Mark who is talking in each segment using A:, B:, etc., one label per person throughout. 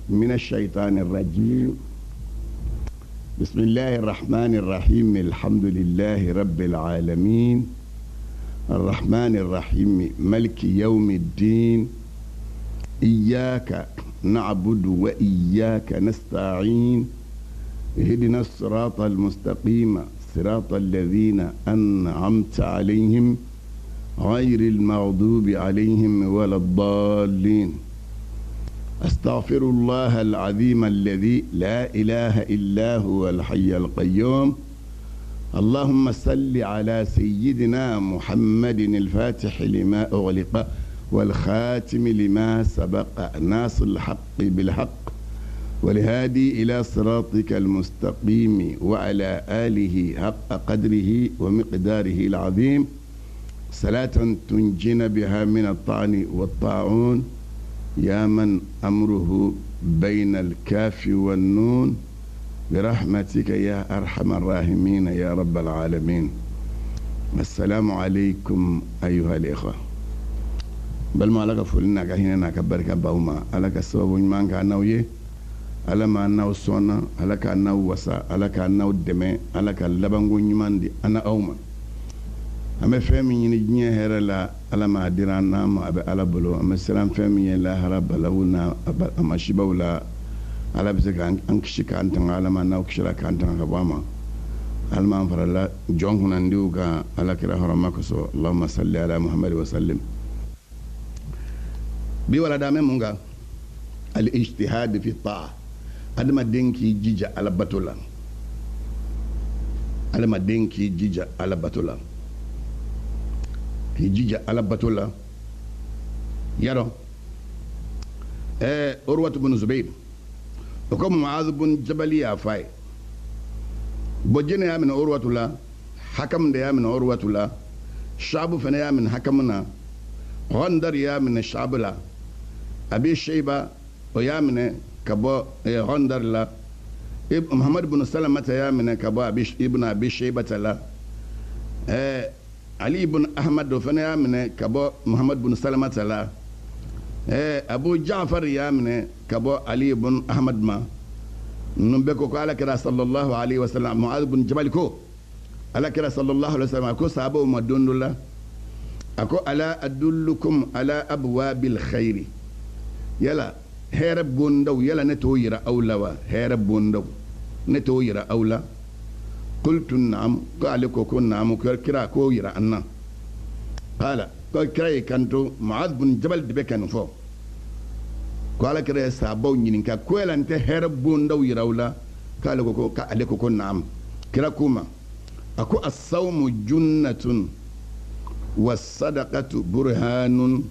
A: من الشيطان الرجيم. بسم الله الرحمن الرحيم. الحمد لله رب العالمين الرحمن الرحيم ملك يوم الدين. إياك نعبد وإياك نستعين. اهدنا الصراط المستقيم صراط الذين أنعمت عليهم غير المغضوب عليهم ولا الضالين. أستغفر الله العظيم الذي لا إله إلا هو الحي القيوم. اللهم صل على سيدنا محمد الفاتح لما أغلق والخاتم لما سبق ناصر الحق بالحق والهادي إلى صراطك المستقيم وعلى آله حق قدره ومقداره العظيم. صلاة تنجينا بها من الطعن والطاعون يا من أمره بين الكاف والنون برحمتك يا أرحم الراحمين يا رب العالمين. السلام عليكم أيها الإخوة. بل ما لك فلنا كهنا كبرك باوما على السبب من كان نويه على ما نو سونا على كان نو وسا على كان نو دمه على كان لبنغون يماندي أنا أوما أما فهمي نجني هرلا على ما ديرانا ما أبي على بلو أما سلام فهمي لا هرب لونا أما شبولا على بسك أنكشك أنت على ما نوكشلا أنت كباما على ما فرلا جون هنا نديوكا على كره هرمكسو. اللهم صل على محمد وسلم. بيولا دامي مونغا الاجتهاد في الطاعة. أدما دينكي جيجا على بطولا أدما دينكي جيجا على بطولا hijija ala batola yaro urwatu bin zubayr ko muaz bin jabal ya fay bojene ya min urwatu la hakam da ya min urwatu la shabu fana ya min hakamna gondar ya min shabla abi shayba o ya min kabo gondar la muhammad bin salamata ya min kabo abi ibn abi shayba la Ali ibn Ahmad fana ya mine kabo Muhammad bin Salama tala Abu Ja'far ya mine kabo Ali ibn Ahmad ma numbe ko ala kira sallallahu alaihi wasallam Mu'adh bin Jabal ko ala kira sallallahu alaihi wasallam ko sahaba ma dondula ako ala adullukum ala abwabil khair yala herab bondaw yala ne to yira awlawa herab bondaw ne to yira awla قلت نعم قال كوكو نعم كرا كويرا أنا قال كراي كانتو معاذ بن جبل دبكان فو قال كراي سابو نينكا كويلا انت هربون دو يراولا قال كوكو قال كوكو نعم كرا كوما أكو الصوم جنة والصدقة برهان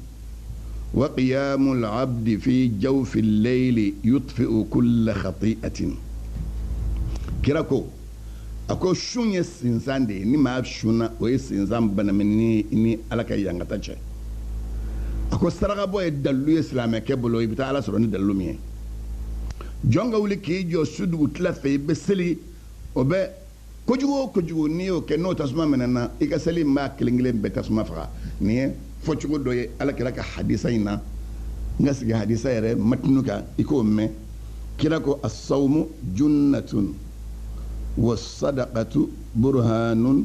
A: وقيام العبد في جوف الليل يطفئ كل خطيئة كرا كو ako shunye sinsande ni ma shuna o sinzam banamini ni alaka yangata che ako saraga boy dalu islam ke bolo ibita ala soro ni dalu mi jonga wuli ki jo sudu utla fe beseli obe kojugo ni o ke no tasma menana ikaseli ma klingile be tasma fa ni fochugo doye ala kiraka hadisa ina ngasiga hadisa yare matnuka iko me kirako as-sawmu junnatun والصدقة برهان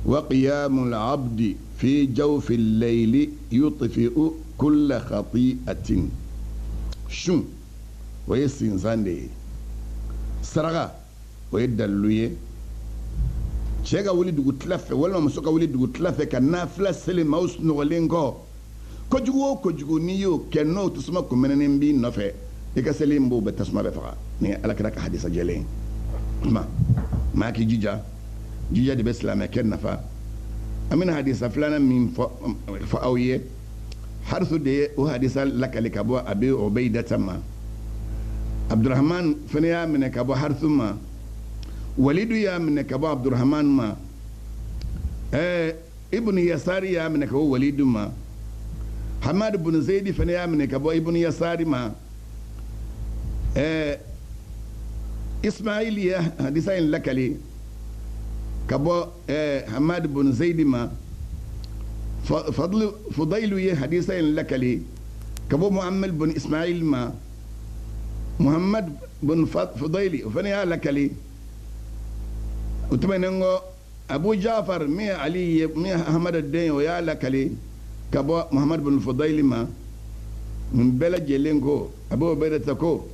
A: وقيام العبد في جوف الليل يطفئ كل خطيئة شن ويسينسان دي سرغا ويدلوية شيغا ولي دوغو تلافة ولا مسوكا ولي دوغو تلافة كنافلة سلي موس نغلينكو كوجو نيو كنو تسمى كمنين بي نفع إيكا سليم بو بتسمى بفغا ني ألا كراك حديثة جلين ما كي جيجا دي بسلام كن نفا امين حديث فلان من فاويه حرث دي وحديث لك لكبو ابي عبيده ما عبد الرحمن فنيا من كبو حرث ما وليد يا من كبو عبد الرحمن ما ابن يسار يا من كبو وليد ما حماد بن زيد فنيا من كبو ابن يسار ما إسماعيل يا حديثين لك لي كبو حماد بن زيد ما فضيل يه حديثين لك لي كبو معمل بن إسماعيل ما muhammad bin fudaili ufani ya lakali utumenengo abu jafar mi ali mi ahmad ad-din ya lakali kabo muhammad bin fudaili ma min bela jelengo abu bayda ko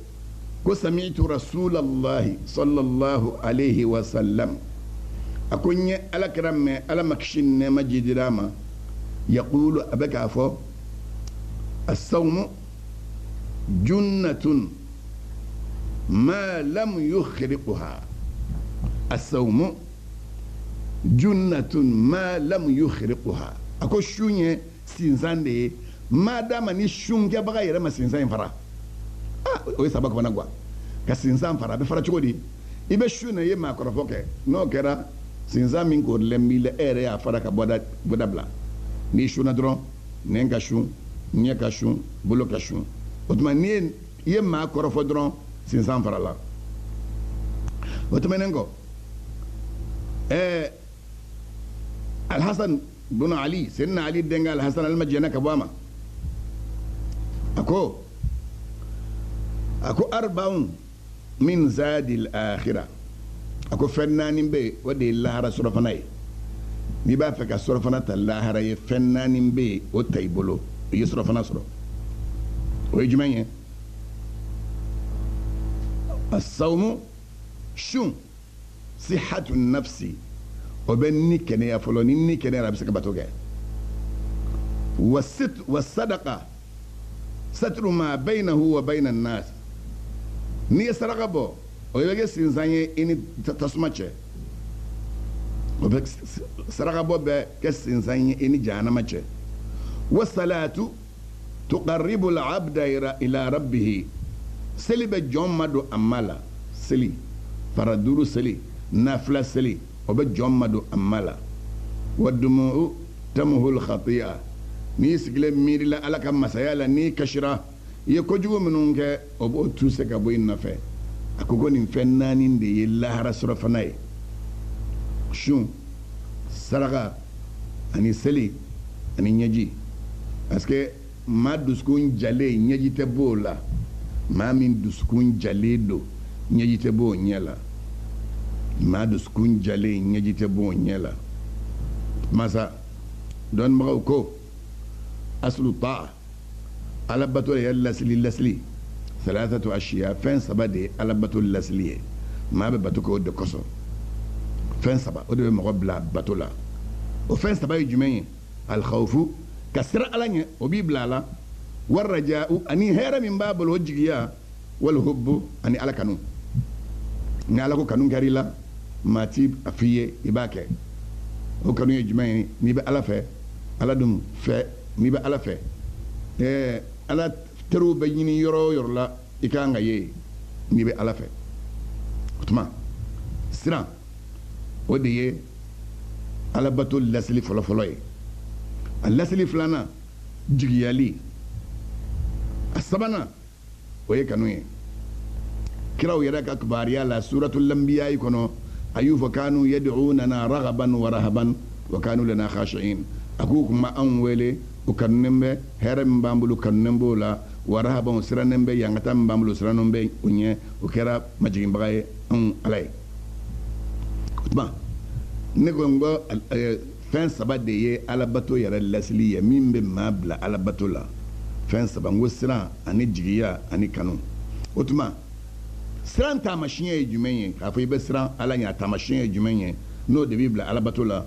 A: sami'tu rasulallahi sallallahu alaihi wa sallam akunye alakram alamakshin ne majidirama yaqulu abaka fo as-sawm junnatun ma lam yukhriquha as-sawm junnatun ma lam yukhriquha ako shunye sinzande madama ni shunge baga yere ma sinzan fara o sabaka bana gwa ka sinzan fara be fara chugodi ibe shuna ye ma korofoke no kera sinzan min ko lembi le ere ya fara ka boda bla ni shuna dron nenga shun nye ka shun bolo ka shun otuma ni ye ma korofo dron sinzan fara la otuma nengo al-Hasan bin Ali sayyidina Ali denga al-Hasan al-Majana kabama ako arba'un min zadi al-akhirah ako fennanin be wadi lahara surafana ni ba fe ka surafana ta lahara ye fennanin be o taybolo ye surafana suro o jumanye as-sawmu shun sihhatu nafsi o ben ni kene ya folo ni kene rabi saka batoge was-sadaqa satru ma bainahu wa bainan nas ni sadaqa bo o yege sinzanye ini tasmache o be sadaqa bo be ke sinzanye ini jahannama che was-salatu tuqarribu al-'abda ila rabbih seli be jommado amala seli faraduru seli nafla seli o be jommado amala waddumu tamuhu al-khati'a ni sigle miri la alaka masayala ni kashira ye ko jugo minun ke o bo tuse ka boyin na fe akogo ni fennani de ye lahara sura fanay shun saraga ani seli ani nyaji parce que ma duskun jale nyaji te bola ma min duskun jale do nyaji te bo nyala ma duskun jale nyaji te bo nyala masa don ma ko أصل الطاعة على بطول اللسلي 3 أشياء فين سبادي على بطول اللسلية ما ببطوك ود كسر فين سبا ود بمقبلة بطولا وفين سبا يجمعين الخوف كسر على وبيبلا لا والرجاء أني هير من باب الوجهية والحب أني على كانون نالكو كانون كاريلا ما تيب أفيه يباكي وكانون يجمعين نيبا على فيه على دم فيه ni ba ala fe ala teru be yini yoro la ikanga ye ni be ala fe utma sira odiye ala batul lasli folo folo ye al-lasli flana jigiyali asabana oye kanu ye kiraw yara ka akbariya la suratul anbiya kono ayufa kanu yad'unana raghaban wa rahaban wa kanu lana khashi'in akukuma an wele ukanembe here mbambulu kanembo la warahaban siranembe yangata mbambulu siranombe unye ukera majimbaye alay utba negongo fin sabade ye alabato yara lasliya mimbe mabla alabato la fin sabango sira ani jigiya ani kanu utma siran tamashiye jumenye afi be siran alanya tamashiye jumenye no de bibla alabato la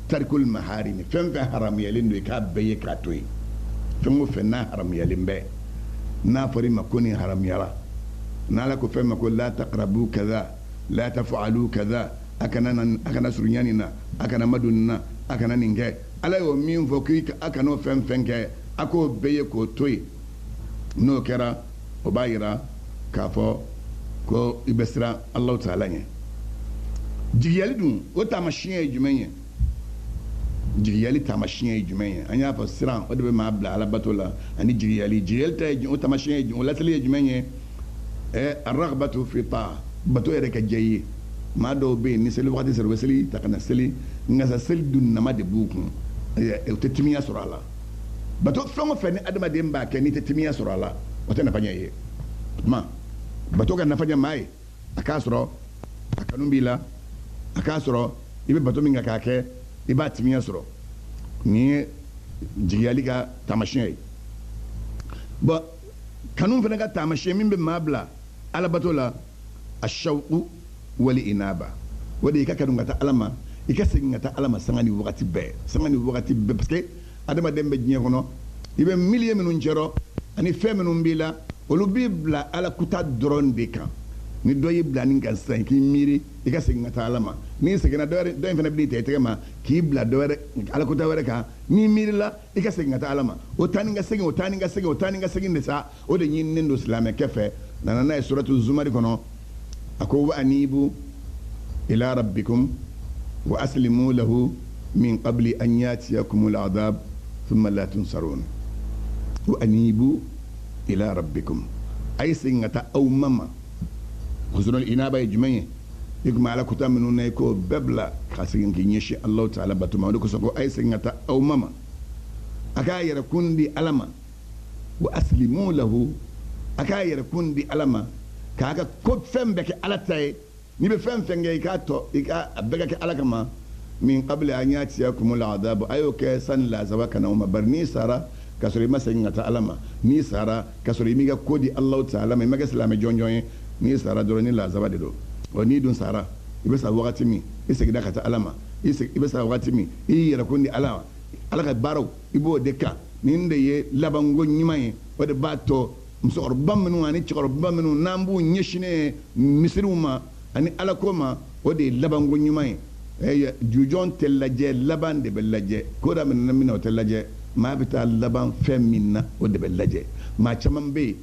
A: tarikul maharimi fɛn fɛn haram yɛlen do i k'a bɛɛ ye k'a to yen fɛn o fɛn n'a haram yɛlen bɛ n'a fɔra i ma ko nin haramuyara n'ala ko fɛn ma ko la taqrabu kaza la taf'alu kaza a kana surunya nin na a kana madu nin na a kana nin kɛ ala y'o min fɔ k'i a kana o fɛn fɛn kɛ a k'o bɛɛ ye k'o to yen n'o kɛra o b'a yira k'a fɔ ko i bɛ siran Alahu Taala ɲɛ jigiyali dun o taamasiyɛn ye jumɛn ye jigiyali tamasiyɛn ye jumɛn ye an y'a fɔ siran o de bɛ maa bila alabato la ani jigiyali ta ye o tamasiyɛn ye o laseli ye jumɛn ye aragabatu fi taa bato yɛrɛ ka diya i ye maa dɔw bɛ yen ni seli wagati sera u bɛ seli ta ka na seli nka sa seli dun nama de b'u kun u tɛ timiya sɔrɔ a la bato fɛn o fɛn ni adamaden b'a kɛ n'i tɛ timiya sɔrɔ a la o tɛ nafa ɲɛ i ye o tuma bato ka nafa ɲɛ maa ye a k'a sɔrɔ a kanu b'i la a k'a sɔrɔ i bɛ bato min kan k'a kɛ i b'a timiya sɔrɔ nin ye jigiyali ka taamasiyɛn ye bon kanu fana ka taamasiyɛn min bɛ maa bila alabato la ashawqu wal inaba o de i ka kanu ka taa ala ma i ka segin ka taa ala ma sanga ni wagati bɛɛ parce que adamaden bɛ diɲɛ kɔnɔ i bɛ milieu minnu cɛrɔ ani fɛn minnu b'i la olu b'i bila ala kuta dɔrɔn de kan ni dɔ y'i bila nin kan sisan k'i miiri i ka segin ka taa ala ma n'i seginna dɔ in fana b'i ta i tɛgɛ ma k'i bila dɔ wɛrɛ ala kuta wɛrɛ kan n'i miirila i ka segin ka taa ala ma o taa ni ka segin de sa o de ɲininen don silamɛkɛ fɛ nana n'a ye suratu zumari kɔnɔ a ko wa anibu ila rabbikum wa aslimu lahu min qabli an yatiyakumul adab thumma la tunsarun wa anibu ila rabbikum ay segin ka taa aw mama husnul inaba ye jumɛn ye i kuma ala kuta minnu na i k'o bɛɛ bila ka segin k'i ɲɛsin alahu taala batuma o de kosɔn ko a ye segin ka taa aw ma a k'a yɛrɛkun di ala ma wa aslimu lahu a k'a yɛrɛkun di ala ma k'a ka ko fɛn bɛɛ kɛ ala ta ye n'i bɛ fɛn fɛn kɛ i k'a a bɛɛ ka kɛ ala kama min qabli an yatiyakumul adab a y'o kɛ sani lazaba ka na o ma bari n'i sara ka sɔrɔ i ma segin ka taa ala ma n'i sara ka sɔrɔ i m'i ka ko di alahu taala ma i ma kɛ silamɛ jɔnjɔn ye n'i sara dɔrɔn ni lazaba de don wa n'i dun sara i bɛ sa wagati min i seginna ka taa ala ma i bɛ sa wagati min i y'i yɛrɛ ko di ala ma ala ka baaraw i b'o de kan nin de ye labanko ɲuman ye o de b'a to musokɔrɔba minnu ani cɛkɔrɔba minnu n'an b'u ɲɛsinnen misiriw ma ani alako ma o de ye labanko ɲuman ye jujɔn tɛ lajɛ laban de bɛ lajɛ ko da minɛ min na o tɛ lajɛ maa bɛ taa laban fɛn min na o de bɛ lajɛ maa caman bɛ yen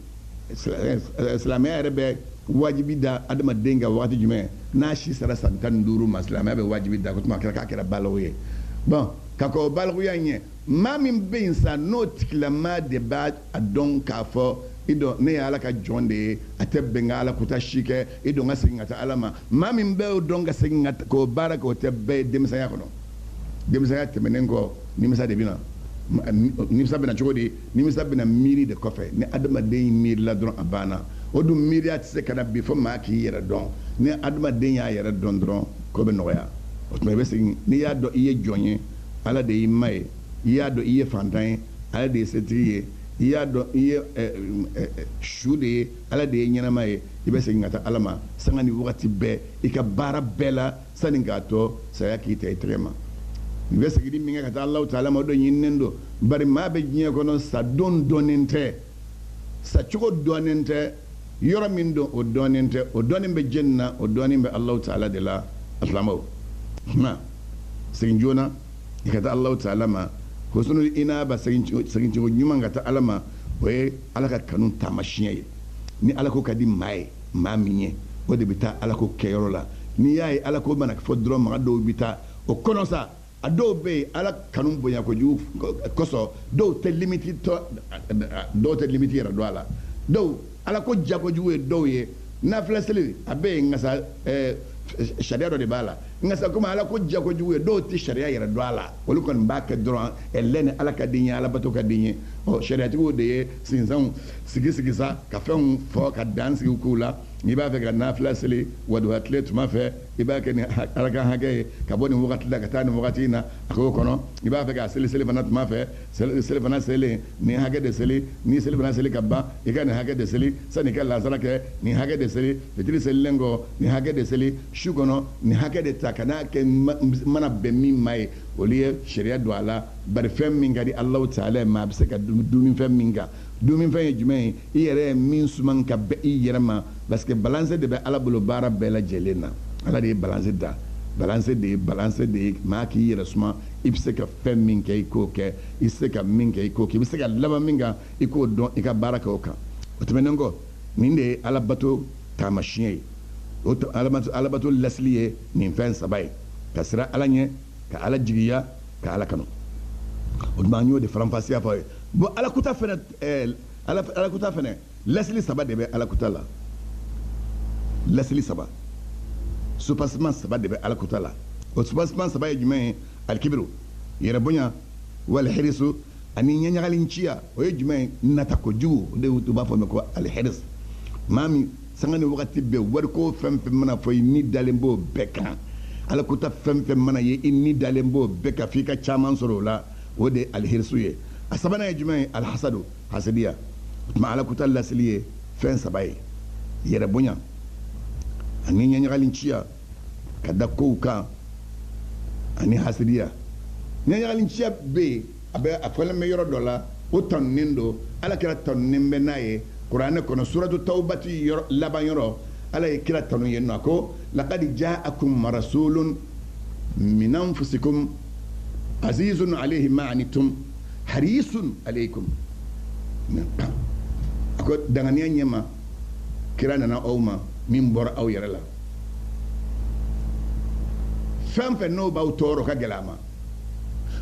A: silamɛya yɛrɛ bɛ wajibi da adamaden ka waati jumɛn n'a si sera san 15 ma silamɛya bɛ wajibi da ko tuma k'a kɛra balawu ye bon ka k'o balaguya ɲɛ maa min bɛ yen sa n'o tigilamaa de b'a dɔn k'a fɔ i dɔn ne ye ala ka jɔn de ye a tɛ bɛn ka ala kuta si kɛ i dɔn ka segin ka taa ala ma maa min bɛ o dɔn ka segin ka k'o baara kɛ o tɛ bɛɛ ye denmisɛnya kɔnɔ denmisɛnya tɛmɛnen kɔ nimisa de bɛ na nimisa bɛ na cogo di nimisa bɛ na miiri de kɔfɛ ni adamaden miirila dɔrɔn a banna o dun miiriya tɛ se ka na bi fo maa k'i yɛrɛ dɔn ni adamaden y'a yɛrɛ dɔn dɔrɔn ko bɛ nɔgɔya o tuma i bɛ segin n'i y'a dɔn i ye jɔn ye ala de y'i ma ye i y'a dɔn i ye fantan ye ala de ye setigi ye i y'a dɔn i ye su de ye ala de ye ɲɛnama ye i bɛ segin ka taa ala ma sanga ni wagati bɛɛ i ka baara bɛɛ la sanni k'a tɔ saya k'i ta i tɛgɛ ma i bɛ segin min kɛ ka taa alahu taala ma o dɔ ɲininen don bari maa bɛ diɲɛ kɔnɔ sa don dɔnnen tɛ sa cogo dɔnnen tɛ yɔrɔ min don o dɔnnen tɛ o dɔnnen bɛ jɛnni na o dɔnnen bɛ alahu taala de la alisilamɛw segin joona i ka taa alahu taala ma husnul inaba segin cogo ɲuman ka taa ala ma o ye ala ka kanu taamasiyɛn ye ni ala ko ka di maa ye maa min ye o de bɛ taa ala ko kɛyɔrɔ la n'i y'a ye ala ko mana fɔ dɔrɔn maa dɔw bɛ taa o kɔnɔ sa a dɔw bɛ yen ala kanu bonya kojugu kosɔn dɔw tɛ limiti yɛrɛ dɔn a la dɔw ala ko ja kojugu ye dɔw ye nafila seli a bɛ yen nka sariya dɔ de b'a la nka sa komi ala ko ja kojugu ye dɔw tɛ sariya yɛrɛ dɔn a la olu kɔni b'a kɛ dɔrɔn ɛlɛ ni ala ka di n ye ala bato ka di n ye ɔ sariyatigiw de ye sinsanw sigi sa ka fɛnw fɔ ka dan sigi k'u la n'i b'a fɛ ka nafila seli waduha tile tuma fɛ i b'a kɛ ni ala ka hakɛ ye ka bɔ nin wagati la ka taa nin wagati in na a k'o kɔnɔ i b'a fɛ ka seli fana tuma fɛ seli fana seli nin hakɛ de seli ni seli fana seli ka ban i ka nin hakɛ de seli sanni i ka lazara kɛ nin hakɛ de seli fitiri selilen kɔ nin hakɛ de seli su kɔnɔ nin hakɛ de ta ka n'a kɛ mana bɛn min ma ye olu ye sariya don a la bari fɛn min ka di alahu taala ma a bɛ se ka duminifɛn min kan duminifɛn ye jumɛn ye i yɛrɛ ye min suman ka bɛn i yɛrɛ ma parce que balance de bɛ ala bolo baara bɛɛ lajɛlen na ala de ye balance da balance de ye maa k'i yɛrɛ suma i bɛ se ka fɛn min kɛ i k'o kɛ i bɛ se ka min kɛ i k'o kɛ i bɛ se ka laban min kan i k'o dɔn i ka baara kɛ o kan o tɛmɛnen kɔ nin de ye alabato taamasiyɛn ye o alabato lasili ye nin fɛn saba ye ka siran ala ɲɛ ka ala jigiya ka ala kanu o tuma an y'o de faranfasiya fɔ ye bon alakuta fɛnɛ lasili saba de bɛ alakuta la lasili saba soupassement saba de bɛ alakuta la o soupassement saba ye jumɛn ye alikibiru yɛrɛ bonya wali hirisu ani ɲɛɲagali ciya o ye jumɛn ye nata kojugu o de u b'a fɔ mɛ ko alihiris maa min sanga ni wakati bɛɛ wariko fɛn fɛn mana fɔ i ni dalen b'o bɛɛ kan ala kuta fɛn fɛn mana ye i ni dalen b'o bɛɛ kan f'i ka caman sɔrɔ o la o de ye alihirisu ye a sabanan ye jumɛn ye alhasadu hasadiya o tuma ala kuta lasili ye fɛn saba ye yɛrɛ bonya ani ɲɛɲagalinciya ka da kow kan ani hasadiya ɲɛɲagalinciya bɛ yen a fɔlen bɛ yɔrɔ dɔ la o tanunen don ala kira tanunen bɛ n'a ye kuranɛ kɔnɔ suratu tawbati laban yɔrɔ ala ye kira tanu yen nɔ ko laqad ja'akum rasulun min anfusikum azizun alayhi ma anittum harisun alaykum a ko danganiya ɲɛma kira nana aw ma min bɔra aw yɛrɛ la fɛn fɛn n'o b'aw tɔɔrɔ ka gɛlɛ a ma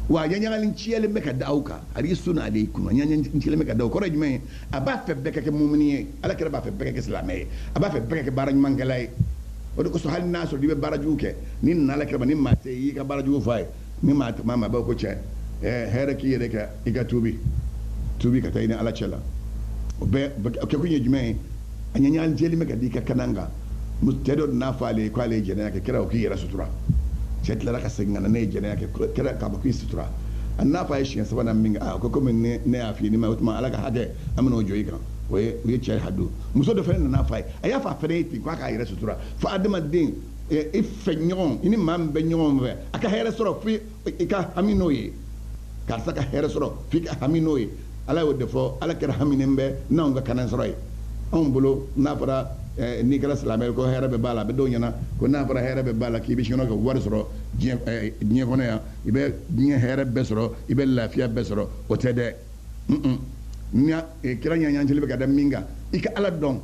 A: wa ɲaɲagalinciyalen bɛ ka da aw kan harisun alaykum ɲaɲagalinciyalen bɛ ka da aw kɔrɔ ye jumɛn ye a b'a fɛ bɛɛ ka kɛ mumini ye ala kira b'a fɛ bɛɛ ka kɛ silamɛ ye a b'a fɛ bɛɛ ka kɛ baara ɲumankɛla ye o de kosɔn hali n'a sɔrɔ i bɛ baara jugu kɛ ni nana ala kira ma ni maa tɛ i ka baara jugu fɔ a ye ni maa ma b'a ko cɛ hɛrɛ k'i yɛrɛ kɛ i ka tuubi ka taa i ni ala cɛ la o kɛ kun ye jumɛn ye a ɲaɲagalinciyalen bɛ ka di i ka kanan kan cɛ dɔ n'a fɔ ale ye k'ale ye jɛnɛya kɛ kira o k'i yɛrɛ sutura cɛ tilara ka segin ka na ne ye jɛnɛya kɛ kira k'a fɔ k'i sutura a n'a fɔ a ye siɲɛ sabanan min kɛ a ko komi ne y'a f'i ye ni ma o tuma ala ka hakɛ an bɛn'o jɔ i kan o ye cɛ hadu muso dɔ fana nana fɔ a ye a y'a fɔ a fana ye ten k'a k'a yɛrɛ sutura fo adamaden i fɛ ɲɔgɔn i ni maa min bɛ ɲɔgɔn fɛ a ka hɛrɛ sɔrɔ fo i ka hami n'o ye karisa ka hɛrɛ sɔrɔ f'i ka hami n'o ye ala y'o de fɔ ala kɛra haminen bɛ n'anw ka kanan sɔrɔ ye anw bolo n'a fɔra n'i kɛra silamɛ ko hɛrɛ bɛ b'a la a bɛ dɔw ɲɛna ko n'a fɔra hɛrɛ bɛ b'a la k'i bɛ sinɔ ka wari sɔrɔ diɲɛ kɔnɔ yan i bɛ diɲɛ hɛrɛ bɛɛ sɔrɔ i bɛ lafiya bɛɛ sɔrɔ o tɛ dɛ kira ɲaɲancili bɛ ka da min kan i ka ala dɔn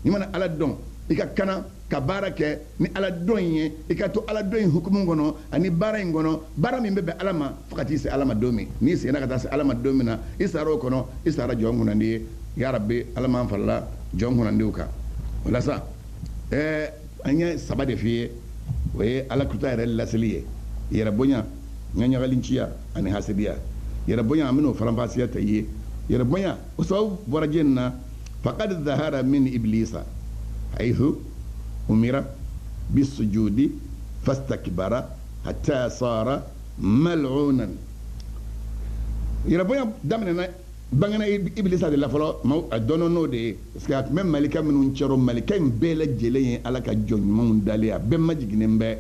A: n'i mana ala dɔn i ka kana ka baara kɛ ni ala dɔn in ye i ka to ala dɔn in hukumu kɔnɔ ani baara in kɔnɔ baara min bɛ bɛn ala ma fo ka t'i se ala ma don min n'i seginna ka taa se ala ma don min na i sara o kɔnɔ i sara jɔn kunnandi ye yarabi ala m'an farala jɔn kunnandiw kan o la sa an ye saba de f'i ye o ye ala kuta yɛrɛ laseli ye yɛrɛ bonya ɲaɲagalinciya ani hasidiya yɛrɛ bonya an bɛn'o faranfasiya ta i ye yɛrɛ bonya o sababu bɔra jɛ nin na faqad zahara min iblisa haythu umira bisujudi fastakbara hatta sara mal'unan yɛrɛ bonya daminɛna bangena iblisa de la fɔlɔ a dɔnna n'o de ye parce que a tun bɛ malika minnu cɛrɔ malika in bɛɛ lajɛlen ye ala ka jɔn ɲumanw dalen a bɛɛ majiginnen bɛ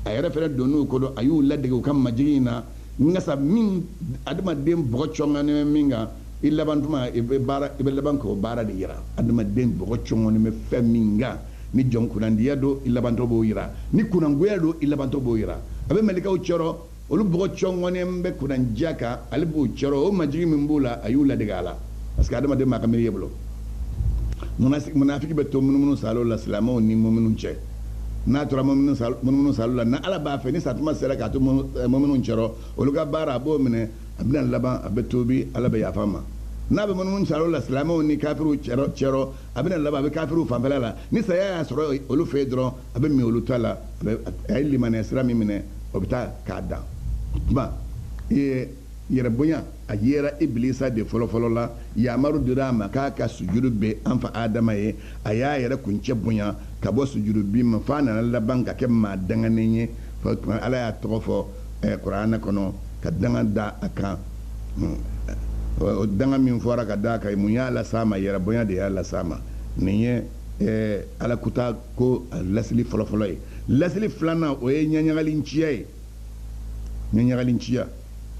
A: a yɛrɛ fɛnɛ donn'o kɔnɔ a y'u ladege u ka majigin in na ngasa min adamaden bɔgɔ cɔngɔnen bɛ min kan i laban tuma i bɛ laban k'o baara de yira adamaden bɔgɔ cɔngɔnen bɛ fɛn min kan ni jɔn kunnandiya don i labantɔ b'o yira ni kunnangoya don i labantɔ b'o yira a bɛ malikaw cɛrɔ olu bɔgɔ cɔngɔnen bɛ kunnandiya kan ale b'o cɛrɔ o majigi min b'o la a y'u ladege a la parce que adamaden m'a ka miiri ye bolo munafiki bɛ to munumunu salo la silamɛw ni muminu cɛ n'a tora munumunu salo la na ala b'a fɛ ni satuma sera k'a to muminu cɛrɔ olu ka baara a b'o minɛ a bɛna laban a bɛ tobi ala bɛ yafa ma n'a bɛ munumunu salo la silamɛw ni kafiriw cɛrɔ a bɛna laban a bɛ kafiriw fanfɛla la ni saya y'a sɔrɔ olu fɛ yen dɔrɔn a bɛ min olu ta la a ye limanɛ sira min minɛ o bɛ taa k'a dan tuma yɛrɛ bonya a yera ibilisa de fɔlɔfɔlɔ la yamaru dira a ma k'a ka sujudu bɛ an fa adama ye a y'a yɛrɛ kuncɛ bonya ka bɔ sujudu bin ma f'a nana laban ka kɛ maa danganen ye ala y'a tɔgɔ fɔ kuranɛ kɔnɔ ka danga da a kan o danga min fɔra ka da a kan mun y'a las'a ma yɛrɛ bonya de y'a las'a ma nin ye ala kuta ko lasili fɔlɔfɔlɔ ye lasili filanan o ye ɲaɲagalinciya ye ɲaɲagalinciya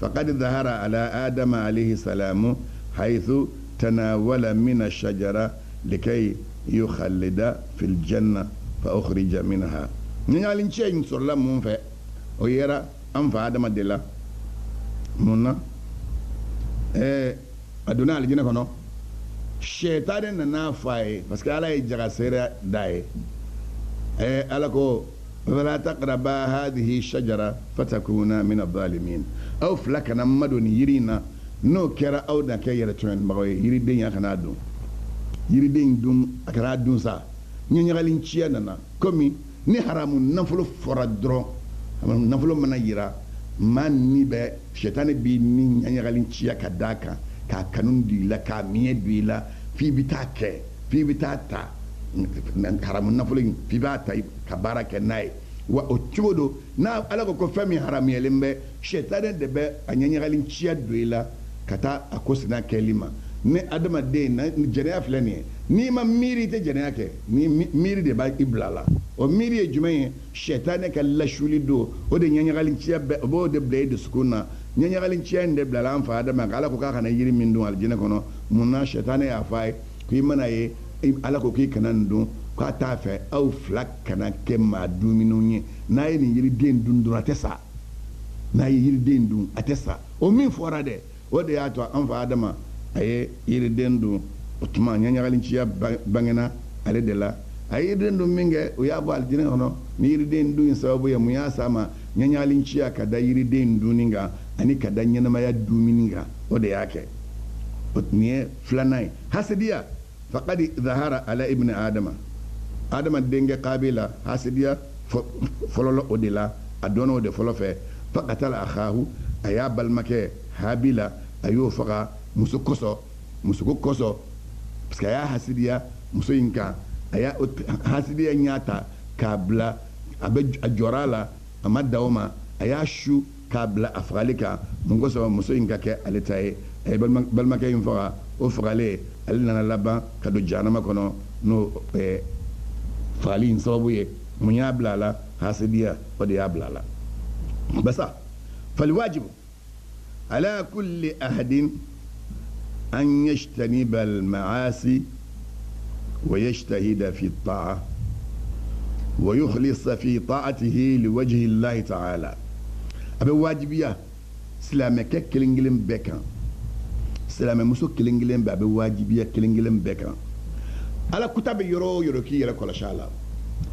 A: فقد ظهر على آدم عليه السلام حيث تناول من الشجرة لكي يخلد في الجنة فأخرج منها نيالين شيء صلى الله عليه ويرى أنفع آدم دلا منا أدونا على الجنة كنو شيطان نافعي بس كلا يجرى سيرة داي على كو فلا تقربا هذه الشجرة فتكونا من الظالمين أو فلكنا مدن يرينا نو كرا أو دا كيرا تون بغوي يريدين يخنا دون يريدين دون أكرا دون سا نيغالين تشيانا كومي ني حرام نفلو فرادرو نفلو منا يرا ما نيبه شيطان بي ني نيغالين تشيا كداكا كا كانون دي لا كا ميه دي لا في بتاكه في بتاتا haramu nafolo fi b'a ta ka baara kɛ n'a ye wa o cogo do n'a ala ko fɛn min haramuyalen bɛ sɛtanɛ de bɛ a ɲɛɲagali ciya don i la ka taa a ko sina kɛli ma ni adamaden na jɛnɛya filɛ nin ye n'i ma miiri i tɛ jɛnɛya kɛ ni miiri de b'a i bila la o miiri ye jumɛn ye sɛtanɛ ka lasuli don o de ɲɛɲagali ciya bɛ o b'o de bila i dusukun na ɲɛɲagali ciya in de bilala an fa adama ala ko k'a kana yiri min dun alijinɛ kɔnɔ mun na sɛtanɛ y'a fɔ a ye k'i mana ye ala ko k'i kana nin dun k'a t'a fɛ aw fila kana kɛ maa duminenw ye n'a ye nin yiriden dun dɔrɔn a tɛ sa n'a ye yiriden dun a tɛ sa o min fɔra dɛ o de y'a to an fa adama a ye yiriden dun o tuma ɲɛɲagali ciya bangena ale de la a ye yiriden dun min kɛ o y'a bɔ alijinɛ kɔnɔ ni yiriden dun in sababu ye mun y'a s'a ma ɲɛɲagali ciya ka da yiriden dunni kan ani ka da ɲɛnamaya dumuni kan o de y'a kɛ nin ye filanan ye hasidiya faqad zahara ala ibni adama adama denkɛ kabila hasidiya fɔlɔ o de la a dɔnna o de fɔlɔ fɛ faqatala akhahu a y'a balimakɛ habila a y'o faga muso ko kosɔn parce que a y'a hasidiya muso in kan a y'a hasidiya ɲa ta k'a bila a jɔra a la a ma da o ma a y'a su k'a bila a fagali kan mun kosɔn muso in ka kɛ ale ta ye a ye balimakɛ in faga o fagalen ale nana laban ka don jahanama kɔnɔ n'o fagali in sababu ye mun y'a bila a la hasidiya o de y'a bila a la basa faliwajibu ala kulli ahadin an yajtaniba al-ma'asi wa yajtahida fi at-ta'a wa yukhlisa fi ta'atihi liwajhi Allah ta'ala a bɛ wajibiya silamɛkɛ kelen-kelen bɛɛ kan silamɛmuso kelen-kelen bɛɛ a bɛ wajibiya kelen-kelen bɛɛ kan ala kuta bɛ yɔrɔ o yɔrɔ k'i yɛrɛ kɔlɔsi a la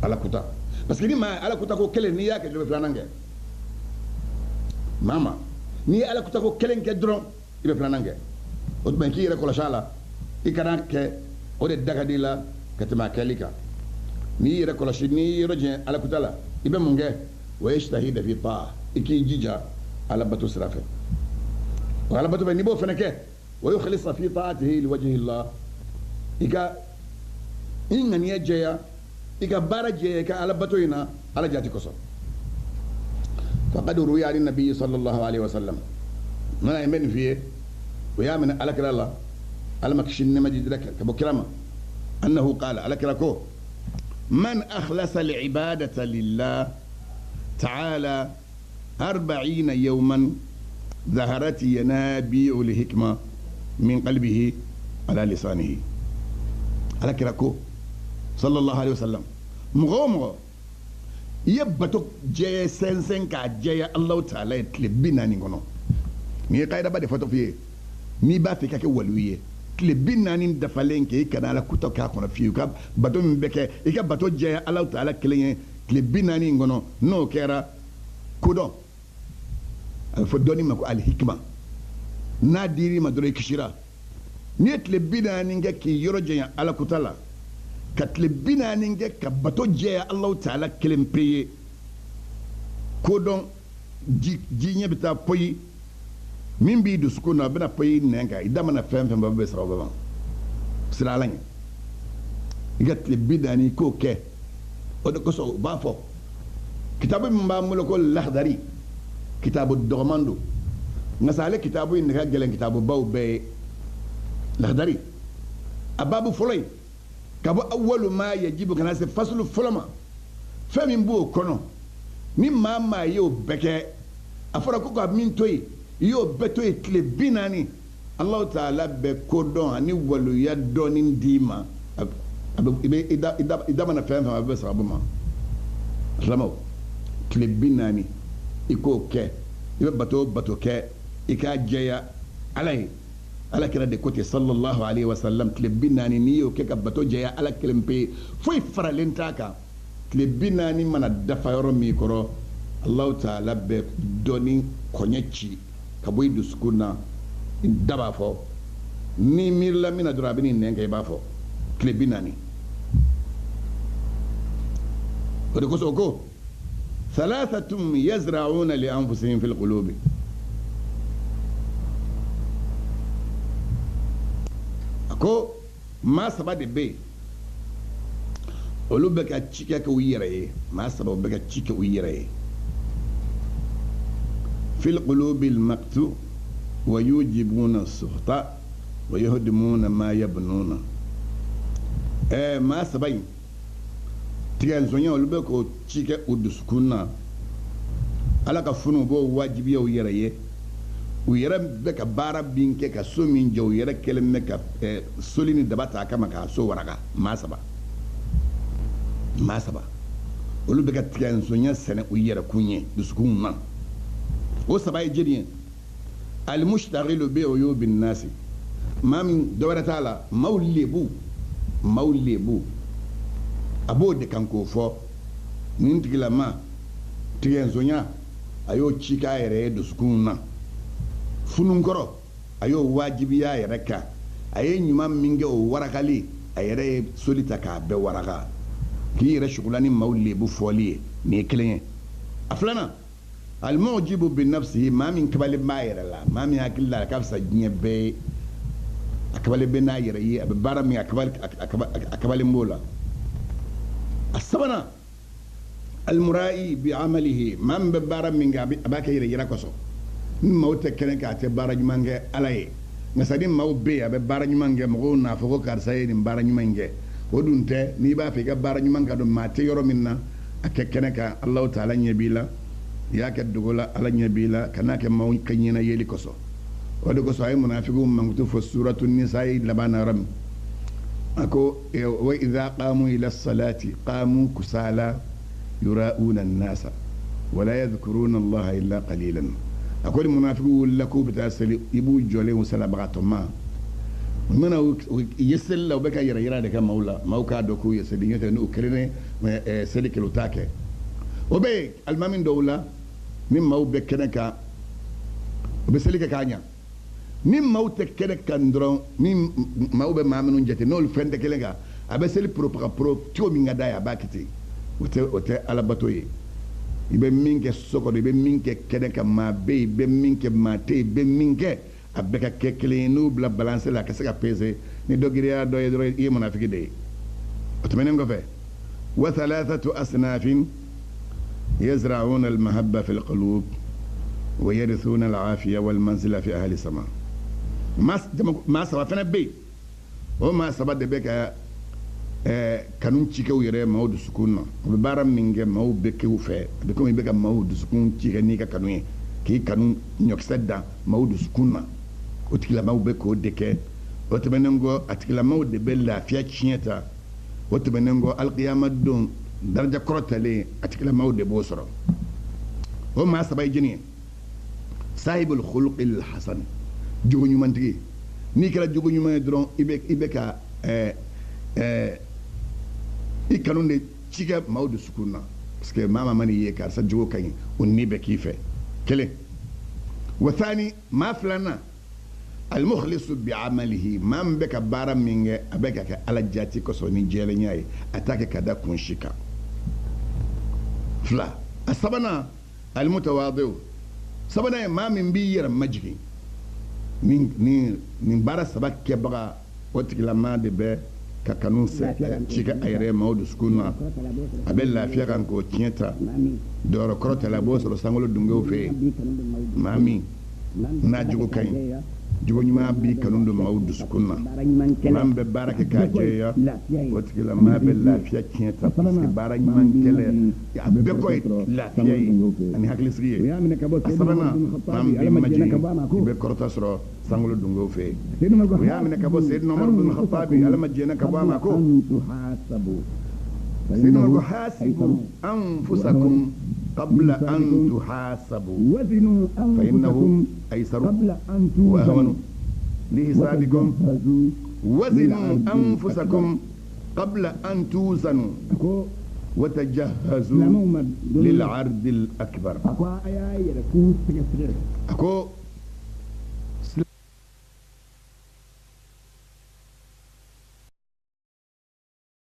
A: ala kuta parce que ni maa ala kuta ko kelen n'i y'a kɛ dɔ bɛ filanan kɛ maa ma n'i ye ala kuta ko kelen kɛ dɔrɔn i bɛ filanan kɛ o tuma k'i yɛrɛ kɔlɔsi a la i kana kɛ o de da ka di la ka tɛmɛ a kɛli kan n'i y'i yɛrɛ kɔlɔsi n'i y'i yɔrɔ jɛn ala kuta la i bɛ mun kɛ o ye sitahida fi taa i k'i jija ala bato sira fɛ o ala bato fɛ n'i b'o fana kɛ o ye khalisa fi taatihi liwajhi Allah i ka i ŋaniya jɛya i ka baara jɛya i ka ala bato in na ala jati kosɔn faqad ruwiya ani nabiyyi sallallahu alaihi wa sallam mana ye n bɛ nin f'i ye o y'a minɛ alakira la ala ma kisi nɛɛma di dira ka bɔ kira ma annahu qala alakira ko man akhlasa al-ibadata lillah ta'ala 40 yawman ظهرت ينابيع الحكمة من قلبه على لسانه على كراكو صلى الله عليه وسلم مغو يبتو جاي سنسن كا جاي الله تعالى تلبينا نيغونو مي قايدا با دفتو فيه مي با في كاكي ولويه تلبينا نين دفالين كي كان على كوتو كا كون فيو كاب باتو مبكه ايكا باتو جاي الله تعالى كلين تلبينا نيغونو نو كيرا كودو fo dɔɔni ma ko alihikima n'a dir'i ma dɔrɔn i kisira n'i ye tile 40 kɛ k'i yɔrɔ janya ala kuta la ka tile 40 kɛ ka bato jɛya alahu taala kelen pe ye kodɔn ji ɲɛ bɛ taa poyi min b'i dusukun na a bɛna poyi nɛn kan i da mana fɛn fɛn ba bɛ sɔrɔ o bɛ ban sira ala ɲɛ i ka tile 40 i k'o kɛ o de kosɔn u b'a fɔ kitabu min b'an bolo ko lahdari kitabu dɔgɔman don nka sa ale kitabu in de ka gɛlɛn kitabu baw bɛɛ ye lahdari a babu fɔlɔ in ka bɔ awwalu ma yajibu kana se fasulu fɔlɔ ma fɛn min b'o kɔnɔ ni maa maa y'o bɛɛ kɛ a fɔra ko ka min to yen i y'o bɛɛ to yen tile 40 alahu taala bɛ ko dɔn ani waloya dɔɔni d'i ma i da mana fɛn fɛn a bɛ sababu ma silamɛw tile 40 i k'o kɛ i bɛ bato kɛ i k'a jɛya ala ye ala kɛra de ko ten sallallahu alaihi wa sallam tile 40 n'i y'o kɛ ka bato jɛya ala kelen pe foyi faralen t'a kan tile 40 mana dafa yɔrɔ min kɔrɔ alahu taala bɛ dɔɔni kɔɲɛ ci ka bɔ i dusukun na da b'a fɔ ni miirila min na dɔrɔn a bɛ nin nɛn kɛ i b'a fɔ tile 40 o de kosɔn o ko ثلاثة يزرعون لأنفسهم في القلوب أكو ما سبب به olu bɛ ka ci kɛ u yɛrɛ ye maa saba bɛ ka ci kɛ u yɛrɛ ye fil qulubil maqtu wa yujibuna suhta wa yahdimuna ma yabnuna maa saba in tigɛ nsonya olu bɛ k'o ci kɛ u dusukun na ala ka funu b'o wajibiya u yɛrɛ ye u yɛrɛ bɛ ka baara bin kɛ ka so min jɛ u yɛrɛ kɛlen bɛ ka soli ni daba ta a kama k'a so waraka maa saba olu bɛ ka tigɛ nsonya sɛnɛ u yɛrɛ kun ye dusukun na o saba ye jeli ye alimushtaghilu bi uyubin nasi maa min dɔwɛrɛ t'a la maaw lebu a b'o de kan k'o fɔ nin tigilama tigɛ nsonya a y'o ci k'a yɛrɛ ye dusukun na fununkɔrɔ a y'o wajibiya a yɛrɛ kan a ye ɲuman min kɛ o warakali a yɛrɛ ye soli ta k'a bɛɛ waraka k'i yɛrɛ sugula ni maaw lebu fɔli ye nin ye kelen ye a filanan almujibu bi nafsihi maa min kabali b'a yɛrɛ la maa min hakili la a ka fisa diɲɛ bɛɛ ye a kabali bɛ n'a yɛrɛ ye a bɛ baara min a kabali b'o la a sabanan almura'i bi amalihi maa min bɛ baara min kɛ a b'a kɛ yɛrɛ yira kosɔn ni maaw tɛ kɛnɛ kɛ a tɛ baara ɲuman kɛ ala ye nka sadi maaw bɛ yen a bɛ baara ɲuman kɛ mɔgɔw n'a fɔ ko karisa ye nin baara ɲuman kɛ o dun tɛ n'i b'a fɛ i ka baara ɲuman ka don maa tɛ yɔrɔ min na a kɛ kɛnɛ kan alahu taala ɲɛ b'i la i y'a kɛ dogo la ala ɲɛ b'i la ka n'a kɛ maaw ka ɲɛna yeli kosɔn o de kosɔn a ye munafigiw mankutu fɔ suratu nisa ye laban na yɔrɔ min a ko wa idha qamu ila salati qamu kusala yura'una an-nasa wala yadhkuruna allaha illa qalilan a ko ni munafigiw wulila k'u bɛ taa seli i b'u jɔlen salabagatɔ ma mana u ye seli la u bɛ ka yɛrɛ yira de kɛ maaw la maaw k'a dɔn k'u ye seli ɲɔtɛ n'u kelen seli kelen u t'a kɛ o bɛ yen alimami dɔw la ni maaw bɛ kɛnɛ kan u bɛ seli kɛ k'a ɲa ni maaw tɛ kɛnɛ kan dɔrɔn ni maaw bɛ maa minnu jate n'olu fɛn tɛ kelen kan a bɛ seli cogo min ka d'a ye a b'a kɛ ten o tɛ alabato ye i bɛ min kɛ so kɔnɔ i bɛ min kɛ kɛnɛ kan maa bɛ yen i bɛ min kɛ maa tɛ yen i bɛ min kɛ a bɛɛ ka kɛ kelen ye n'u bila balance la a ka se ka pese ni dɔ giriya dɔ ye dɔrɔn i ye munafiki de ye o tɛmɛnen kɔfɛ wa thalathatu asnafin yazra'una al-mahabba fi al-qulub wa yarithuna al-afiya wal-manzila fi ahli sama maa saba fana bɛ yen o maa saba de bɛ ka kanu ci kɛ u yɛrɛ maaw dusukun na u bɛ baara min kɛ maaw bɛ kɛ u fɛ a bɛ komi i bɛ ka maaw dusukun ci kɛ n'i ka kanu ye k'i kanu ɲɔkisɛ dan maaw dusukun na o tigilamaw bɛ k'o de kɛ o tɛmɛnen kɔ a tigilamaw de bɛ lafiya tiɲɛ ta o tɛmɛnen kɔ alikiyama don daraja kɔrɔtalen a tigilamaw de b'o sɔrɔ o maa saba ye jeni ye sahibul khuluqil hasan jogo ɲumantigi n'i kɛra jogo ɲuman ye dɔrɔn i bɛ ka i kanu de ci kɛ maaw dusukun na parce que maa ma n'i ye karisa jogo ka ɲi o ni bɛ k'i fɛ kelen wa thani maa filanan almukhlisu bi amalihi maa min bɛ ka baara min kɛ a bɛ ka kɛ ala jati kosɔn ni jɛlenya ye a t'a kɛ ka da kun si kan fila a sabanan almutawadi'u sabanan ye maa min b'i yɛrɛ majigin nin baara saba kɛbaga o tigilama de bɛ ka kanu ci kɛ a yɛrɛ maaw dusukun na a bɛ lafiya kan k'o tiɲɛ ta dɔyɔrɔ kɔrɔ tala a b'o sɔrɔ sankolo dunkew fɛ yen maa min n'a jogo ka ɲi jogo ɲuman b'i kanu don maaw dusukun na maa min bɛ baara kɛ k'a jɛya o tigilama bɛ lafiya tiɲɛ ta parce que baara ɲuman kɛlɛ a bɛɛ kɔ ye lafiya ye ani hakilisigi ye a sabanan maa min b'i majigin i bɛ kɔrɔta sɔrɔ sankolo dunkew fɛ yen o y'a minɛ ka bɔ Seydina Umar bin Khattabi ala ma jɛnɛ ka bɔ a ma ko Seydina Umar ko hasibu anfusakum قبل أن تحاسبوا فإنه أيسر وأهون لحسابكم وزنوا أنفسكم قبل أن توزنوا وتجهزوا للعرض الأكبر أكو